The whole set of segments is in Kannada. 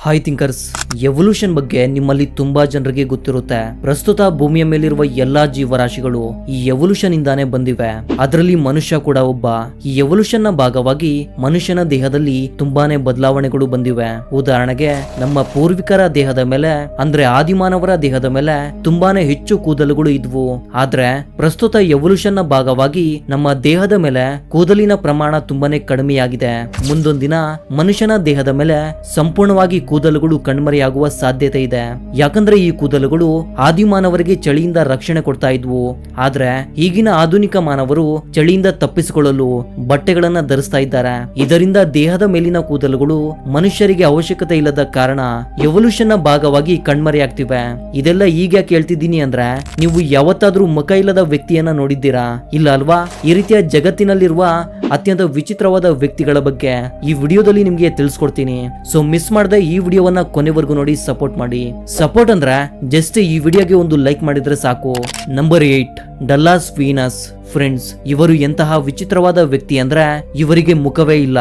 ಹಾಯ್ ಥಿಂಕರ್ಸ್, ಎವಲ್ಯೂಷನ್ ಬಗ್ಗೆ ನಿಮ್ಮಲ್ಲಿ ತುಂಬಾ ಜನರಿಗೆ ಗೊತ್ತಿರುತ್ತೆ. ಪ್ರಸ್ತುತ ಭೂಮಿಯ ಮೇಲಿರುವ ಎಲ್ಲಾ ಜೀವರಾಶಿಗಳು ಈ ಎವಲ್ಯೂಷನ್ ಇಂದಾನೆ ಬಂದಿವೆ. ಅದರಲ್ಲಿ ಮನುಷ್ಯ ಕೂಡ ಒಬ್ಬ. ಈ ಎವಲ್ಯೂಷನ್ ನ ಭಾಗವಾಗಿ ಮನುಷ್ಯನ ದೇಹದಲ್ಲಿ ತುಂಬಾನೇ ಬದಲಾವಣೆಗಳು ಬಂದಿವೆ. ಉದಾಹರಣೆಗೆ ನಮ್ಮ ಪೂರ್ವಿಕರ ದೇಹದ ಮೇಲೆ ಅಂದ್ರೆ ಆದಿಮಾನವರ ದೇಹದ ಮೇಲೆ ತುಂಬಾನೇ ಹೆಚ್ಚು ಕೂದಲುಗಳು ಇದ್ವು. ಆದ್ರೆ ಪ್ರಸ್ತುತ ಎವಲ್ಯೂಷನ್ ನ ಭಾಗವಾಗಿ ನಮ್ಮ ದೇಹದ ಮೇಲೆ ಕೂದಲಿನ ಪ್ರಮಾಣ ತುಂಬಾನೇ ಕಡಿಮೆಯಾಗಿದೆ. ಮುಂದೊಂದು ದಿನ ಮನುಷ್ಯನ ದೇಹದ ಮೇಲೆ ಸಂಪೂರ್ಣವಾಗಿ ಕೂದಲುಗಳು ಕಣ್ಮರೆಯಾಗುವ ಸಾಧ್ಯತೆ ಇದೆ. ಯಾಕಂದ್ರೆ ಈ ಕೂದಲುಗಳು ಆದಿಮಾನವರಿಗೆ ಚಳಿಯಿಂದ ರಕ್ಷಣೆ ಕೊಡ್ತಾ ಇದ್ವು. ಆದ್ರೆ ಈಗಿನ ಆಧುನಿಕ ಮಾನವರು ಚಳಿಯಿಂದ ತಪ್ಪಿಸಿಕೊಳ್ಳಲು ಬಟ್ಟೆಗಳನ್ನ ಧರಿಸ್ತಾ ಇದ್ದಾರೆ. ಇದರಿಂದ ದೇಹದ ಮೇಲಿನ ಕೂದಲುಗಳು ಮನುಷ್ಯರಿಗೆ ಅವಶ್ಯಕತೆ ಇಲ್ಲದ ಕಾರಣ ಎವಲ್ಯೂಷನ್ ನ ಭಾಗವಾಗಿ ಕಣ್ಮರೆಯಾಗ್ತಿವೆ. ಇದೆಲ್ಲ ಈಗ ಕೇಳ್ತಿದ್ದೀನಿ ಅಂದ್ರೆ ನೀವು ಯಾವತ್ತಾದ್ರೂ ಮುಖ ಇಲ್ಲದ ವ್ಯಕ್ತಿಯನ್ನ ನೋಡಿದ್ದೀರಾ? ಇಲ್ಲ ಅಲ್ವಾ? ಈ ರೀತಿಯ ಜಗತ್ತಿನಲ್ಲಿರುವ ಅತ್ಯಂತ ವಿಚಿತ್ರವಾದ ವ್ಯಕ್ತಿಗಳ ಬಗ್ಗೆ ಈ ವಿಡಿಯೋದಲ್ಲಿ ನಿಮ್ಗೆ ತಿಳಿಸ್ಕೊಡ್ತೀನಿ. ಸೊ ಮಿಸ್ ಮಾಡದೆ ಈ ವಿಡಿಯೋವನ್ನ ಕೊನೆವರೆಗೂ ನೋಡಿ ಸಪೋರ್ಟ್ ಮಾಡಿ. ಸಪೋರ್ಟ್ ಅಂದ್ರೆ ಜಸ್ಟ್ ಈ ವಿಡಿಯೋಗೆ ಒಂದು ಲೈಕ್ ಮಾಡಿದ್ರೆ ಸಾಕು. Number 8, ಡಲ್ಲಾಸ್ Venus. ಫ್ರೆಂಡ್ಸ್, ಇವರು ಎಂತಹ ವಿಚಿತ್ರವಾದ ವ್ಯಕ್ತಿ ಅಂದ್ರೆ ಇವರಿಗೆ ಮುಖವೇ ಇಲ್ಲ.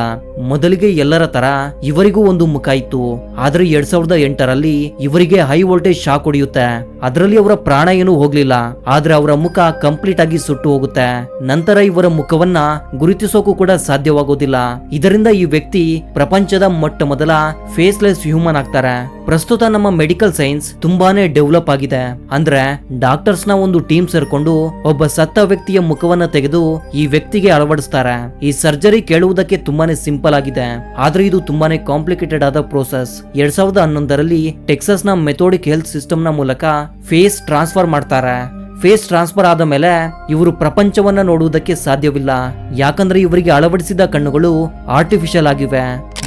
ಮೊದಲಿಗೆ ಎಲ್ಲರ ತರ ಇವರಿಗೂ ಒಂದು ಮುಖ ಇತ್ತು. ಆದ್ರೆ 2008ರಲ್ಲಿ ಇವರಿಗೆ ಹೈ ವೋಲ್ಟೇಜ್ ಶಾಕ್ ಹೊಡೆಯುತ್ತೆ. ಅದರಲ್ಲಿ ಅವರ ಪ್ರಾಣ ಏನು ಹೋಗ್ಲಿಲ್ಲ, ಆದ್ರೆ ಅವರ ಮುಖ ಕಂಪ್ಲೀಟ್ ಆಗಿ ಸುಟ್ಟು ಹೋಗುತ್ತೆ. ನಂತರ ಇವರ ಮುಖವನ್ನ ಗುರುತಿಸೋಕು ಕೂಡ ಸಾಧ್ಯವಾಗೋದಿಲ್ಲ. ಇದರಿಂದ ಈ ವ್ಯಕ್ತಿ ಪ್ರಪಂಚದ ಮೊಟ್ಟ ಮೊದಲ ಫೇಸ್ಲೆಸ್ ಹ್ಯೂಮನ್ ಆಗ್ತಾರೆ. ಪ್ರಸ್ತುತ ನಮ್ಮ ಮೆಡಿಕಲ್ ಸೈನ್ಸ್ ತುಂಬಾನೇ ಡೆವಲಪ್ ಆಗಿದೆ. ಅಂದ್ರೆ ಡಾಕ್ಟರ್ಸ್ ನ ಒಂದು ಟೀಮ್ ಸೇರ್ಕೊಂಡು ಒಬ್ಬ ಸತ್ತ ವ್ಯಕ್ತಿಯ ಮುಖವನ್ನ ತೆಗೆದು ಈ ವ್ಯಕ್ತಿಗೆ ಅಳವಡಿಸ್ತಾರೆ. ಈ ಸರ್ಜರಿ ಕೇಳುವುದಕ್ಕೆ ತುಂಬಾನೇ ಸಿಂಪಲ್ ಆಗಿದೆ, ಆದ್ರೆ ಇದು ತುಂಬಾನೇ ಕಾಂಪ್ಲಿಕೇಟೆಡ್ ಆದ ಪ್ರೋಸೆಸ್. 2011ರಲ್ಲಿ ಟೆಕ್ಸಾಸ್ ನ ಮೆಥೋಡಿಕ್ ಹೆಲ್ತ್ ಸಿಸ್ಟಮ್ ನ ಮೂಲಕ ಫೇಸ್ ಟ್ರಾನ್ಸ್ಫರ್ ಮಾಡ್ತಾರೆ. ಫೇಸ್ ಟ್ರಾನ್ಸ್ಫರ್ ಆದ ಮೇಲೆ ಇವರು ಪ್ರಪಂಚವನ್ನ ನೋಡುವುದಕ್ಕೆ ಸಾಧ್ಯವಿಲ್ಲ. ಯಾಕಂದ್ರೆ ಇವರಿಗೆ ಅಳವಡಿಸಿದ ಕಣ್ಣುಗಳು ಆರ್ಟಿಫಿಷಿಯಲ್ ಆಗಿವೆ.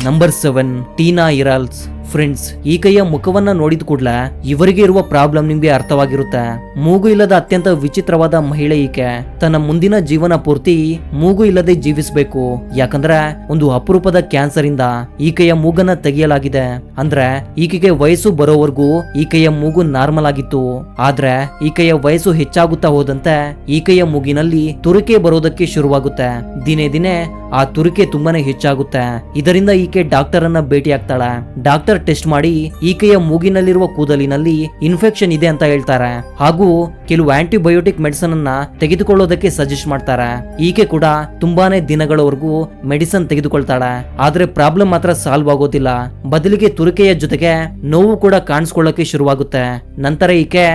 ನಂಬರ್ 7, ಟೀನಾ ಇರಲ್ಸ್. ಫ್ರೆಂಡ್ಸ್, ಈಕೆಯ ಮುಖವನ್ನ ನೋಡಿದ ಕೂಡಲೇ ಇವರಿಗೆ ಇರುವ ಪ್ರಾಬ್ಲಮ್ ನಿಮ್ಗೆ ಅರ್ಥವಾಗಿರುತ್ತೆ. ಮೂಗು ಇಲ್ಲದ ಅತ್ಯಂತ ವಿಚಿತ್ರವಾದ ಮಹಿಳೆ ಈಕೆ. ತನ್ನ ಮುಂದಿನ ಜೀವನ ಪೂರ್ತಿ ಮೂಗು ಇಲ್ಲದೆ ಜೀವಿಸಬೇಕು. ಯಾಕಂದ್ರೆ ಒಂದು ಅಪರೂಪದ ಕ್ಯಾನ್ಸರ್ ಇಂದ ಈಕೆಯ ಮೂಗನ್ನ ತೆಗೆಯಲಾಗಿದೆ. ಅಂದ್ರೆ ಈಕೆಗೆ ವಯಸ್ಸು ಬರೋವರೆಗೂ ಈಕೆಯ ಮೂಗು ನಾರ್ಮಲ್ ಆಗಿತ್ತು. ಆದ್ರೆ ಈಕೆಯ ವಯಸ್ಸು ಹೆಚ್ಚಾಗುತ್ತಾ ಹೋದಂತೆ ಈಕೆಯ ಮೂಗಿನಲ್ಲಿ ತುರಿಕೆ ಬರೋದಕ್ಕೆ ಶುರುವಾಗುತ್ತೆ. ದಿನೇ ದಿನೇ ಆ ತುರಿಕೆ ತುಂಬಾನೇ ಹೆಚ್ಚಾಗುತ್ತೆ. ಇದರಿಂದ ಈಕೆ ಡಾಕ್ಟರ್ ಅನ್ನ ಭೇಟಿ ಆಗ್ತಾಳೆ. ಡಾಕ್ಟರ್ ಟೆಸ್ಟ್ ಮಾಡಿ ಈಕೆಯ ಮೂಗಿನಲ್ಲಿರುವ ಕೂದಲಿನಲ್ಲಿ ಇನ್ಫೆಕ್ಷನ್ ಇದೆ ಅಂತ ಹೇಳ್ತಾರೆ. ಹಾಗೂ ಕೆಲವು ಆಂಟಿಬಯೋಟಿಕ್ ಮೆಡಿಸನ್ ಅನ್ನ ತೆಗೆದುಕೊಳ್ಳೋದಕ್ಕೆ ಸಜೆಸ್ಟ್ ಮಾಡ್ತಾರೆ. ಈಕೆ ಕೂಡ ತುಂಬಾನೇ ದಿನಗಳವರೆಗೂ ಮೆಡಿಸನ್ ತೆಗೆದುಕೊಳ್ತಾಳೆ. ಆದ್ರೆ ಪ್ರಾಬ್ಲಮ್ ಮಾತ್ರ ಸಾಲ್ವ್ ಆಗೋದಿಲ್ಲ. ಬದಲಿಗೆ ತುರಿಕೆಯ ಜೊತೆಗೆ ನೋವು ಕೂಡ ಕಾಣಿಸ್ಕೊಳ್ಳಕ್ಕೆ ಶುರುವಾಗುತ್ತೆ. ನಂತರ ಈಕೆ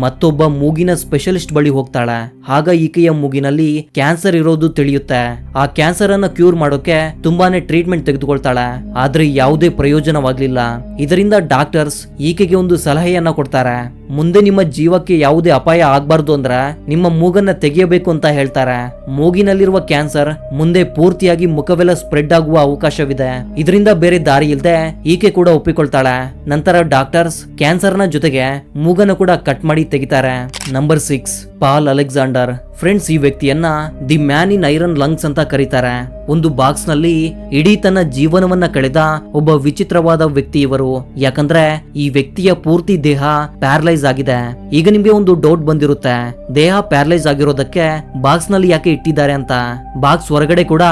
ಮತ್ತೊಬ್ಬ ಮೂಗಿನ ಸ್ಪೆಷಲಿಸ್ಟ್ ಬಳಿ ಹೋಗ್ತಾಳೆ. ಆಗ ಈಕೆಯ ಮೂಗಿನಲ್ಲಿ ಕ್ಯಾನ್ಸರ್ ಇರೋದು ತಿಳಿಯುತ್ತೆ. ಆ ಕ್ಯಾನ್ಸರ್ ಅನ್ನ ಕ್ಯೂರ್ ಮಾಡೋಕೆ ತುಂಬಾನೇ ಟ್ರೀಟ್ಮೆಂಟ್ ತೆಗೆದುಕೊಳ್ತಾಳೆ. ಆದ್ರೆ ಯಾವುದೇ ಪ್ರಯೋಜನವಾಗ್ಲಿಲ್ಲ. ಇದರಿಂದ ಡಾಕ್ಟರ್ಸ್ ಈಕೆಗೆ ಒಂದು ಸಲಹೆಯನ್ನ ಕೊಡ್ತಾರೆ. ಮುಂದೆ ನಿಮ್ಮ ಜೀವಕ್ಕೆ ಯಾವುದೇ ಅಪಾಯ ಆಗ್ಬಾರ್ದು ಅಂದ್ರೆ ನಿಮ್ಮ ಮೂಗನ್ನ ತೆಗೆಯಬೇಕು ಅಂತ ಹೇಳ್ತಾರೆ. ಮೂಗಿನಲ್ಲಿರುವ ಕ್ಯಾನ್ಸರ್ ಮುಂದೆ ಪೂರ್ತಿಯಾಗಿ ಮುಖವೆಲ್ಲ ಸ್ಪ್ರೆಡ್ ಆಗುವ ಅವಕಾಶವಿದೆ. ಇದರಿಂದ ಬೇರೆ ದಾರಿ ಇಲ್ಲದೆ ಈಕೆ ಕೂಡ ಒಪ್ಪಿಕೊಳ್ತಾಳೆ. ನಂತರ ಡಾಕ್ಟರ್ಸ್ ಕ್ಯಾನ್ಸರ್ ನ ಜೊತೆಗೆ ಮೂಗನ್ನು ಕೂಡ ಕಟ್ ಮಾಡಿ ತೆಗಿತಾರೆ. Number 6, Pal Alexander. ಫ್ರೆಂಡ್ಸ್, ಈ ವ್ಯಕ್ತಿಯನ್ನ the man in iron lungs ಅಂತ ಕರೀತಾರೆ. ಒಂದು ಬಾಕ್ಸ್ ನಲ್ಲಿ ಇಡೀ ತನ್ನ ಜೀವನವನ್ನ ಕಳೆದ ಒಬ್ಬ ವಿಚಿತ್ರವಾದ ವ್ಯಕ್ತಿ ಇವರು. ಯಾಕಂದ್ರೆ ಈ ವ್ಯಕ್ತಿಯ ಪೂರ್ತಿ ದೇಹ ಪ್ಯಾರಲೈಸ್ ಆಗಿದೆ. ಈಗ ನಿಮ್ಗೆ ಒಂದು ಡೌಟ್ ಬಂದಿರುತ್ತೆ, ದೇಹ ಪ್ಯಾರಲೈಸ್ ಆಗಿರೋದಕ್ಕೆ ಬಾಕ್ಸ್ ನಲ್ಲಿ ಯಾಕೆ ಇಟ್ಟಿದ್ದಾರೆ ಅಂತ. ಬಾಕ್ಸ್ ಹೊರಗಡೆ ಕೂಡ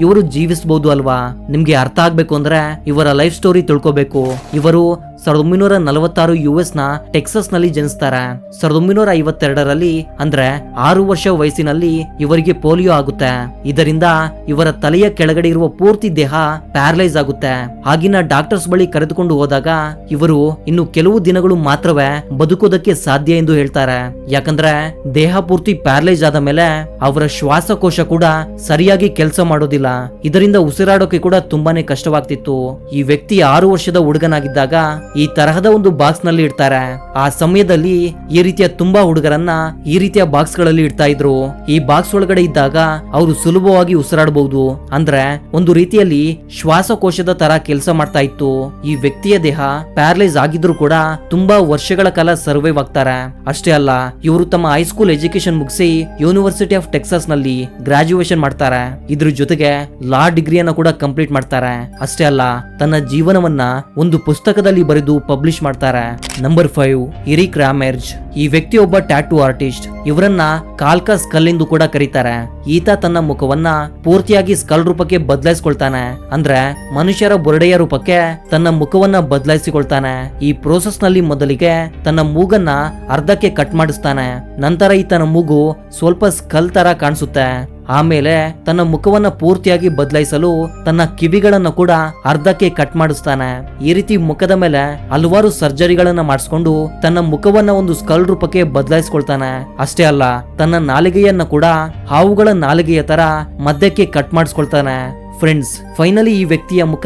ಇವರು ಜೀವಿಸಬಹುದು ಅಲ್ವಾ? ನಿಮ್ಗೆ ಅರ್ಥ ಆಗ್ಬೇಕು ಅಂದ್ರೆ ಇವರ ಲೈಫ್ ಸ್ಟೋರಿ ತಿಳ್ಕೋಬೇಕು. ಇವರು 1946 US ನ ಟೆಕ್ಸಾಸ್ ನಲ್ಲಿ ಜನಿಸ್ತಾರೆ. 1952ರಲ್ಲಿ ಅಂದ್ರೆ 6 ವರ್ಷ ವಯಸ್ಸಿನಲ್ಲಿ ಇವರಿಗೆ ಪೋಲಿಯೋ ಆಗುತ್ತೆ. ಇದರಿಂದ ಇವರ ತಲೆಯ ಕೆಳಗಡೆ ಇರುವ ಪೂರ್ತಿ ದೇಹ ಪ್ಯಾರಲೈಸ್ ಆಗುತ್ತೆ. ಆಗಿನ ಡಾಕ್ಟರ್ಸ್ ಬಳಿ ಕರೆದುಕೊಂಡು ಹೋದಾಗ ಇವರು ಇನ್ನು ಕೆಲವು ದಿನಗಳು ಮಾತ್ರವೇ ಬದುಕೋದಕ್ಕೆ ಸಾಧ್ಯ ಎಂದು ಹೇಳ್ತಾರೆ. ಯಾಕಂದ್ರೆ ದೇಹ ಪೂರ್ತಿ ಪ್ಯಾರಲೈಸ್ ಆದ ಮೇಲೆ ಅವರ ಶ್ವಾಸಕೋಶ ಕೂಡ ಸರಿಯಾಗಿ ಕೆಲಸ ಮಾಡೋದಿಲ್ಲ. ಇದರಿಂದ ಉಸಿರಾಡೋಕೆ ಕೂಡ ತುಂಬಾನೇ ಕಷ್ಟವಾಗ್ತಿತ್ತು. ಈ ವ್ಯಕ್ತಿ 6 ವರ್ಷದ ಹುಡುಗನಾಗಿದ್ದಾಗ ಈ ತರಹದ ಒಂದು ಬಾಕ್ಸ್ ನಲ್ಲಿ ಇಡ್ತಾರೆ. ಆ ಸಮಯದಲ್ಲಿ ಈ ರೀತಿಯ ತುಂಬಾ ಹುಡುಗರನ್ನ ಈ ರೀತಿಯ ಬಾಕ್ಸ್ ಗಳಲ್ಲಿ ಇಡ್ತಾ ಇದ್ರು. ಈ ಬಾಕ್ಸ್ ಒಳಗಡೆ ಇದ್ದಾಗ ಅವರು ಸುಲಭವಾಗಿ ಉಸಿರಾಡಬಹುದು. ಅಂದ್ರೆ ಒಂದು ರೀತಿಯಲ್ಲಿ ಶ್ವಾಸಕೋಶದ ತರ ಕೆಲಸ ಮಾಡ್ತಾ ಇತ್ತು. ಈ ವ್ಯಕ್ತಿಯ ದೇಹ ಪ್ಯಾರಲೈಸ್ ಆಗಿದ್ರು ಕೂಡ ತುಂಬಾ ವರ್ಷಗಳ ಕಾಲ ಸರ್ವೈವ್ ಆಗ್ತಾರೆ. ಅಷ್ಟೇ ಅಲ್ಲ, ಇವರು ತಮ್ಮ ಹೈಸ್ಕೂಲ್ ಎಜುಕೇಶನ್ ಮುಗಿಸಿ ಯೂನಿವರ್ಸಿಟಿ ಆಫ್ ಟೆಕ್ಸಾಸ್ ನಲ್ಲಿ ಗ್ರಾಜುಯೇಷನ್ ಮಾಡ್ತಾರೆ. ಇದ್ರ ಜೊತೆಗೆ ಲಾ ಡಿಗ್ರಿಯನ್ನ ಕೂಡ ಕಂಪ್ಲೀಟ್ ಮಾಡ್ತಾರೆ. ಅಷ್ಟೇ ಅಲ್ಲ, ತನ್ನ ಜೀವನವನ್ನ ಒಂದು ಪುಸ್ತಕದಲ್ಲಿ ಬರೆದು ಬರೆದು ಪಬ್ಲಿಷ್ ಮಾಡ್ತಾರೆ. ನಂಬರ್ 5 ಇರಿಕ್ ರಾಮೆರ್ಜ್. ಈ ವ್ಯಕ್ತಿ ಒಬ್ಬ ಟ್ಯಾಟೂ ಆರ್ಟಿಸ್ಟ್. ಇವರನ್ನ ಕಾಲ್ಕಾ ಸ್ಕಲ್ ಎಂದು ಕೂಡ ಕರೀತಾರೆ. ಈತ ತನ್ನ ಮುಖವನ್ನ ಪೂರ್ತಿಯಾಗಿ ಸ್ಕಲ್ ರೂಪಕ್ಕೆ ಬದಲಾಯಿಸಿಕೊಳ್ತಾನೆ. ಅಂದ್ರೆ ಮನುಷ್ಯರ ಬುರುಡೆಯ ರೂಪಕ್ಕೆ ತನ್ನ ಮುಖವನ್ನ ಬದಲಾಯಿಸಿಕೊಳ್ತಾನೆ. ಈ ಪ್ರೋಸೆಸ್ ನಲ್ಲಿ ಮೊದಲಿಗೆ ತನ್ನ ಮೂಗನ್ನ ಅರ್ಧಕ್ಕೆ ಕಟ್ ಮಾಡಿಸ್ತಾನೆ. ನಂತರ ಈತನ ಮೂಗು ಸ್ವಲ್ಪ ಸ್ಕಲ್ ತರ ಕಾಣಿಸುತ್ತೆ. ಆಮೇಲೆ ತನ್ನ ಮುಖವನ್ನ ಪೂರ್ತಿಯಾಗಿ ಬದಲಾಯಿಸಲು ತನ್ನ ಕಿವಿಗಳನ್ನ ಕೂಡ ಅರ್ಧಕ್ಕೆ ಕಟ್ ಮಾಡಿಸ್ತಾನೆ. ಈ ರೀತಿ ಮುಖದ ಮೇಲೆ ಹಲವಾರು ಸರ್ಜರಿಗಳನ್ನ ಮಾಡಿಸ್ಕೊಂಡು ತನ್ನ ಮುಖವನ್ನ ಒಂದು ಸ್ಕಲ್ ರೂಪಕ್ಕೆ ಬದಲಾಯಿಸ್ಕೊಳ್ತಾನೆ. ಅಷ್ಟೇ ಅಲ್ಲ, ತನ್ನ ನಾಲಿಗೆಯನ್ನ ಕೂಡ ಹಾವುಗಳ ನಾಲಿಗೆಯ ತರ ಮಧ್ಯಕ್ಕೆ ಕಟ್ ಮಾಡಿಸ್ಕೊಳ್ತಾನೆ. ಫ್ರೆಂಡ್ಸ್, ಫೈನಲಿ ಈ ವ್ಯಕ್ತಿಯ ಮುಖ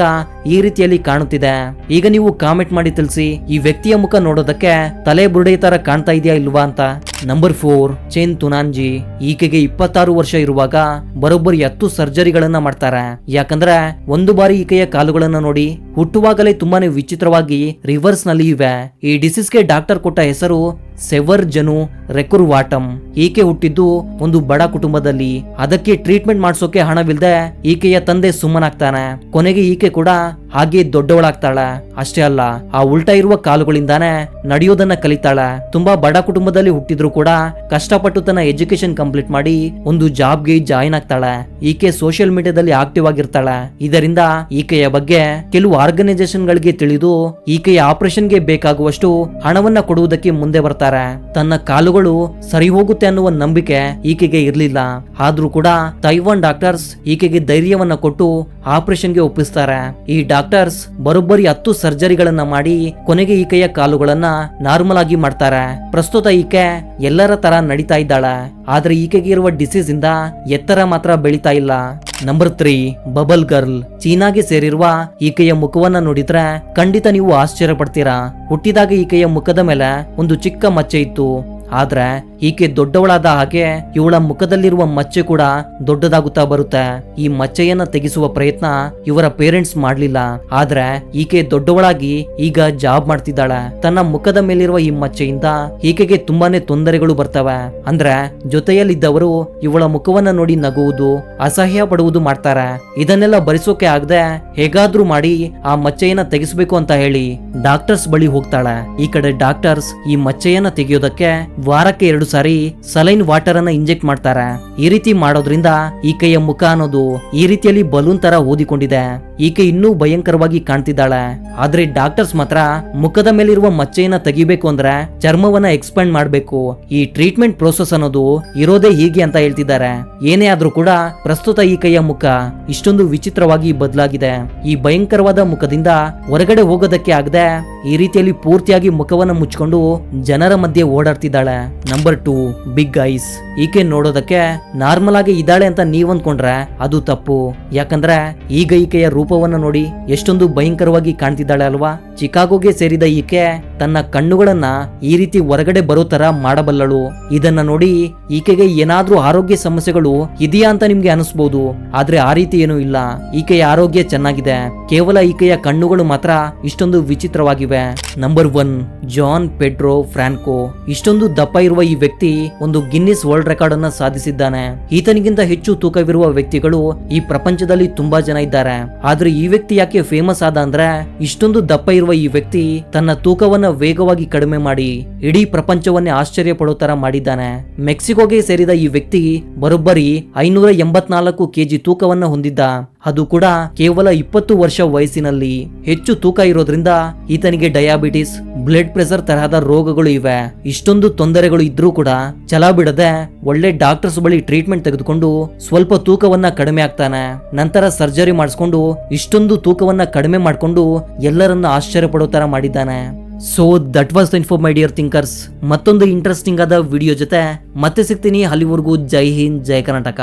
ಈ ರೀತಿಯಲ್ಲಿ ಕಾಣುತ್ತಿದೆ. ಈಗ ನೀವು ಕಾಮೆಂಟ್ ಮಾಡಿ ತಿಳಿಸಿ, ಈ ವ್ಯಕ್ತಿಯ ಮುಖ ನೋಡೋದಕ್ಕೆ ತಲೆ ಬುರುಡೆ ತರ ಕಾಣ್ತಾ ಇದೆಯಾ ಇಲ್ವಾ ಅಂತ. ನಂಬರ್ 4 ಚೇನ್ ತುನಾಂಜಿ. ಈಕೆಗೆ 26 ವರ್ಷ ಇರುವಾಗ ಬರೋಬ್ಬರಿ 10 ಸರ್ಜರಿಗಳನ್ನ ಮಾಡ್ತಾರೆ. ಯಾಕಂದ್ರೆ ಒಂದು ಬಾರಿ ಈಕೆಯ ಕಾಲುಗಳನ್ನ ನೋಡಿ ಹುಟ್ಟುವಾಗಲೇ ತುಂಬಾನೇ ವಿಚಿತ್ರವಾಗಿ ರಿವರ್ಸ್ ನಲ್ಲಿ ಇವೆ. ಈ ಡಿಸೀಸ್ಗೆ ಡಾಕ್ಟರ್ ಕೊಟ್ಟ ಹೆಸರು ಸೆವರ್ ಜನು ರೆಕುರ್ವಾಟಮ್. ಈಕೆ ಹುಟ್ಟಿದ್ದು ಒಂದು ಬಡ ಕುಟುಂಬದಲ್ಲಿ. ಅದಕ್ಕೆ ಟ್ರೀಟ್ಮೆಂಟ್ ಮಾಡಿಸೋಕೆ ಹಣವಿಲ್ಲದೆ ಈಕೆಯ ತಂದೆ ಸುಮ್ಮನಾಗ್ತಾನೆ. ಕೊನೆಗೆ ಈಕೆ ಕೂಡ ಹಾಗೆ ದೊಡ್ಡವಳಾಗ್ತಾಳೆ. ಅಷ್ಟೇ ಅಲ್ಲ, ಆ ಉಲ್ಟಾ ಇರುವ ಕಾಲುಗಳಿಂದಾನೆ ನಡೆಯೋದನ್ನ ಕಲಿತಾಳೆ. ತುಂಬಾ ಬಡ ಕುಟುಂಬದಲ್ಲಿ ಹುಟ್ಟಿದ್ರು ಕೂಡ ಕಷ್ಟಪಟ್ಟು ತನ್ನ ಎಜುಕೇಶನ್ ಕಂಪ್ಲೀಟ್ ಮಾಡಿ ಒಂದು ಜಾಬ್ಗೆ ಜಾಯಿನ್ ಆಗ್ತಾಳೆ. ಈಕೆ ಸೋಷಿಯಲ್ ಮೀಡಿಯಾದಲ್ಲಿ ಆಕ್ಟಿವ್ ಆಗಿರ್ತಾಳೆ. ಇದರಿಂದ ಈಕೆಯ ಬಗ್ಗೆ ಕೆಲವು ಆರ್ಗನೈಸೇಷನ್ ಗಳಿಗೆ ತಿಳಿದು ಈಕೆಯ ಆಪರೇಷನ್ಗೆ ಬೇಕಾಗುವಷ್ಟು ಹಣವನ್ನ ಕೊಡುವುದಕ್ಕೆ ಮುಂದೆ ಬರ್ತಾರೆ. ತನ್ನ ಕಾಲುಗಳು ಸರಿ ಹೋಗುತ್ತೆ ಅನ್ನುವ ನಂಬಿಕೆ ಈಕೆಗೆ ಇರಲಿಲ್ಲ. ಆದ್ರೂ ಕೂಡ ತೈವಾನ್ ಡಾಕ್ಟರ್ಸ್ ಈಕೆಗೆ ಧೈರ್ಯವನ್ನ ಕೊಟ್ಟು ಆಪರೇಷನ್ಗೆ ಒಪ್ಪಿಸ್ತಾರೆ. ಈ ಡಾಕ್ಟರ್ಸ್ ಬರೋಬ್ಬರಿ 10 ಸರ್ಜರಿಗಳನ್ನ ಮಾಡಿ ಕೊನೆಗೆ ಈಕೆಯ ಕಾಲುಗಳನ್ನ ನಾರ್ಮಲ್ ಆಗಿ ಮಾಡ್ತಾರೆ. ಪ್ರಸ್ತುತ ಈಕೆ ಎಲ್ಲರ ತರ ನಡೀತಾ ಇದ್ದಾಳೆ. ಆದ್ರೆ ಈಕೆಗೆ ಇರುವ ಡಿಸೀಸ್ ಇಂದ ಎತ್ತರ ಮಾತ್ರ ಬೆಳೀತಾ ಇಲ್ಲ. Number 3 bubble girl. ಚೀನಾಗೆ ಸೇರಿರುವ ಈಕೆಯ ಮುಖವನ್ನ ನೋಡಿದ್ರೆ ಖಂಡಿತ ನೀವು ಆಶ್ಚರ್ಯ ಪಡ್ತೀರಾ. ಹುಟ್ಟಿದಾಗ ಈಕೆಯ ಮುಖದ ಮೇಲೆ ಒಂದು ಚಿಕ್ಕ ಮಚ್ಚೆ ಇತ್ತು. ಆದ್ರೆ ಈಕೆ ದೊಡ್ಡವಳಾದ ಹಾಗೆ ಇವಳ ಮುಖದಲ್ಲಿರುವ ಮಚ್ಚೆ ಕೂಡ ದೊಡ್ಡದಾಗುತ್ತಾ ಬರುತ್ತೆ. ಈ ಮಚ್ಚೆಯನ್ನ ತೆಗೆಸುವ ಪ್ರಯತ್ನ ಇವರ ಪೇರೆಂಟ್ಸ್ ಮಾಡ್ಲಿಲ್ಲ. ಆದ್ರೆ ಈಕೆ ದೊಡ್ಡವಳಾಗಿ ಈಗ ಜಾಬ್ ಮಾಡ್ತಿದ್ದಾಳೆ. ತನ್ನ ಮುಖದ ಮೇಲಿರುವ ಈ ಮಚ್ಚೆಯಿಂದ ಈಕೆಗೆ ತುಂಬಾನೇ ತೊಂದರೆಗಳು ಬರ್ತವೆ. ಅಂದ್ರೆ ಜೊತೆಯಲ್ಲಿದ್ದವರು ಇವಳ ಮುಖವನ್ನ ನೋಡಿ ನಗುವುದು, ಅಸಹ್ಯ ಪಡುವುದು ಮಾಡ್ತಾರೆ. ಇದನ್ನೆಲ್ಲ ಭರಿಸೋಕೆ ಆಗದೆ ಹೇಗಾದ್ರೂ ಮಾಡಿ ಆ ಮಚ್ಚೆಯನ್ನ ತೆಗೆಸಬೇಕು ಅಂತ ಹೇಳಿ ಡಾಕ್ಟರ್ಸ್ ಬಳಿ ಹೋಗ್ತಾಳೆ. ಈ ಕಡೆ ಡಾಕ್ಟರ್ಸ್ ಈ ಮಚ್ಚೆಯನ್ನ ತೆಗೆಯೋದಕ್ಕೆ ವಾರಕ್ಕೆ 2 ಸಾರಿ ಸಲೈನ್ ವಾಟರ್ ಅನ್ನ ಇಂಜೆಕ್ಟ್ ಮಾಡ್ತಾರೆ. ಈ ರೀತಿ ಮಾಡೋದ್ರಿಂದ ಈಕೆಯ ಮುಖ ಅನ್ನೋದು ಈ ರೀತಿಯಲ್ಲಿ ಬಲೂನ್ ತರ ಓದಿಕೊಂಡಿದೆ. ಈಕೆ ಇನ್ನೂ ಭಯಂಕರವಾಗಿ ಕಾಣ್ತಿದ್ದಾಳೆ. ಆದ್ರೆ ಡಾಕ್ಟರ್ಸ್ ಮಾತ್ರ ಮುಖದ ಮೇಲಿರುವ ಮಚ್ಚೆಯನ್ನ ತೆಗಿಬೇಕು ಅಂದ್ರೆ ಚರ್ಮವನ್ನ ಎಕ್ಸ್ಪ್ಯಾಂಡ್ ಮಾಡ್ಬೇಕು. ಈ ಟ್ರೀಟ್ಮೆಂಟ್ ಪ್ರೋಸೆಸ್ ಅನ್ನೋದು ಇರೋದೇ ಹೀಗೆ ಅಂತ ಹೇಳ್ತಿದ್ದಾರೆ. ಏನೇ ಆದ್ರೂ ಕೂಡ ಪ್ರಸ್ತುತ ಈಕೆಯ ಮುಖ ಇಷ್ಟೊಂದು ವಿಚಿತ್ರವಾಗಿ ಬದಲಾಗಿದೆ. ಈ ಭಯಂಕರವಾದ ಮುಖದಿಂದ ಹೊರಗಡೆ ಹೋಗೋದಕ್ಕೆ ಆಗದೆ ಈ ರೀತಿಯಲ್ಲಿ ಪೂರ್ತಿಯಾಗಿ ಮುಖವನ್ನ ಮುಚ್ಕೊಂಡು ಜನರ ಮಧ್ಯೆ ಓಡಾಡ್ತಿದ್ದಾಳೆ. Number 2 big ice. ಈಕೆ ನೋಡೋದಕ್ಕೆ ನಾರ್ಮಲ್ ಆಗಿ ಇದ್ದಾಳೆ ಅಂತ ನೀವ್ ಅಂದ್ಕೊಂಡ್ರೆ ಅದು ತಪ್ಪು. ಯಾಕಂದ್ರೆ ಈಗ ಈಕೆಯ ರೂಪವನ್ನ ನೋಡಿ ಎಷ್ಟೊಂದು ಭಯಂಕರವಾಗಿ ಕಾಣ್ತಿದ್ದಾಳೆ ಅಲ್ವಾ. ಚಿಕಾಗೋಗೆ ಸೇರಿದ ಈಕೆ ತನ್ನ ಕಣ್ಣುಗಳನ್ನ ಈ ರೀತಿ ಹೊರಗಡೆ ಬರೋ ತರ ಮಾಡಬಲ್ಲಳು. ಇದನ್ನ ನೋಡಿ ಈಕೆಗೆ ಏನಾದ್ರೂ ಆರೋಗ್ಯ ಸಮಸ್ಯೆಗಳು ಇದೆಯಾ ಅಂತ ನಿಮ್ಗೆ ಅನಿಸ್ಬಹುದು. ಆದ್ರೆ ಆ ರೀತಿ ಏನೂ ಇಲ್ಲ. ಈಕೆಯ ಆರೋಗ್ಯ ಚೆನ್ನಾಗಿದೆ. ಕೇವಲ ಈಕೆಯ ಕಣ್ಣುಗಳು ಮಾತ್ರ ಇಷ್ಟೊಂದು ವಿಚಿತ್ರವಾಗಿವೆ. Number 1 John Pedro Franco. ಇಷ್ಟೊಂದು ದಪ್ಪ ಇರುವ ಈ ವ್ಯಕ್ತಿ ಒಂದು ಗಿನ್ನಿಸ್ ವರ್ಲ್ಡ್ ರೆಕಾರ್ಡ್ ಅನ್ನ ಸಾಧಿಸಿದ್ದಾನೆ. ಈತನಿಗಿಂತ ಹೆಚ್ಚು ತೂಕವಿರುವ ವ್ಯಕ್ತಿಗಳು ಈ ಪ್ರಪಂಚದಲ್ಲಿ ತುಂಬಾ ಜನ ಇದ್ದಾರೆ. ಆದ್ರೆ ಈ ವ್ಯಕ್ತಿ ಯಾಕೆ ಫೇಮಸ್ ಆದ ಅಂದ್ರೆ ಇಷ್ಟೊಂದು ದಪ್ಪ ಇರುವ ಈ ವ್ಯಕ್ತಿ ತನ್ನ ತೂಕವನ್ನ ವೇಗವಾಗಿ ಕಡಿಮೆ ಮಾಡಿ ಇಡೀ ಪ್ರಪಂಚವನ್ನೇ ಆಶ್ಚರ್ಯ ಪಡೋ ತರ ಮಾಡಿದ್ದಾನೆ. ಮೆಕ್ಸಿಕೋಗೆ ಸೇರಿದ ಈ ವ್ಯಕ್ತಿ ಬರೋಬ್ಬರಿ 584 ಕೆಜಿ ತೂಕವನ್ನ ಹೊಂದಿದ್ದ. ಅದು ಕೂಡ ಕೇವಲ 20 ವರ್ಷ ವಯಸ್ಸಿನಲ್ಲಿ. ಹೆಚ್ಚು ತೂಕ ಇರೋದ್ರಿಂದ ಈತನಿಗೆ ಡಯಾಬಿಟಿಸ್, ಬ್ಲಡ್ ಪ್ರೆಷರ್ ತರಹದ ರೋಗಗಳು ಇವೆ. ಇಷ್ಟೊಂದು ತೊಂದರೆಗಳು ಇದ್ರೂ ಕೂಡ ಛಲ ಬಿಡದೆ ಒಳ್ಳೆ ಡಾಕ್ಟರ್ಸ್ ಬಳಿ ಟ್ರೀಟ್ಮೆಂಟ್ ತೆಗೆದುಕೊಂಡು ಸ್ವಲ್ಪ ತೂಕವನ್ನ ಕಡಿಮೆ ಆಗ್ತಾನೆ. ನಂತರ ಸರ್ಜರಿ ಮಾಡಿಸ್ಕೊಂಡು ಇಷ್ಟೊಂದು ತೂಕವನ್ನ ಕಡಿಮೆ ಮಾಡ್ಕೊಂಡು ಎಲ್ಲರನ್ನ ಆಶ್ಚರ್ಯ ಪಡೋ ತರ ಮಾಡಿದ್ದಾನೆ. So that was the info my dear thinkers. ಮತ್ತೊಂದು ಇಂಟ್ರೆಸ್ಟಿಂಗ್ ಆದ ವಿಡಿಯೋ ಜೊತೆ ಮತ್ತೆ ಸಿಗ್ತೀನಿ. ಅಲ್ಲಿವರೆಗೂ ಜೈ ಹಿಂದ್, ಜೈ ಕರ್ನಾಟಕ.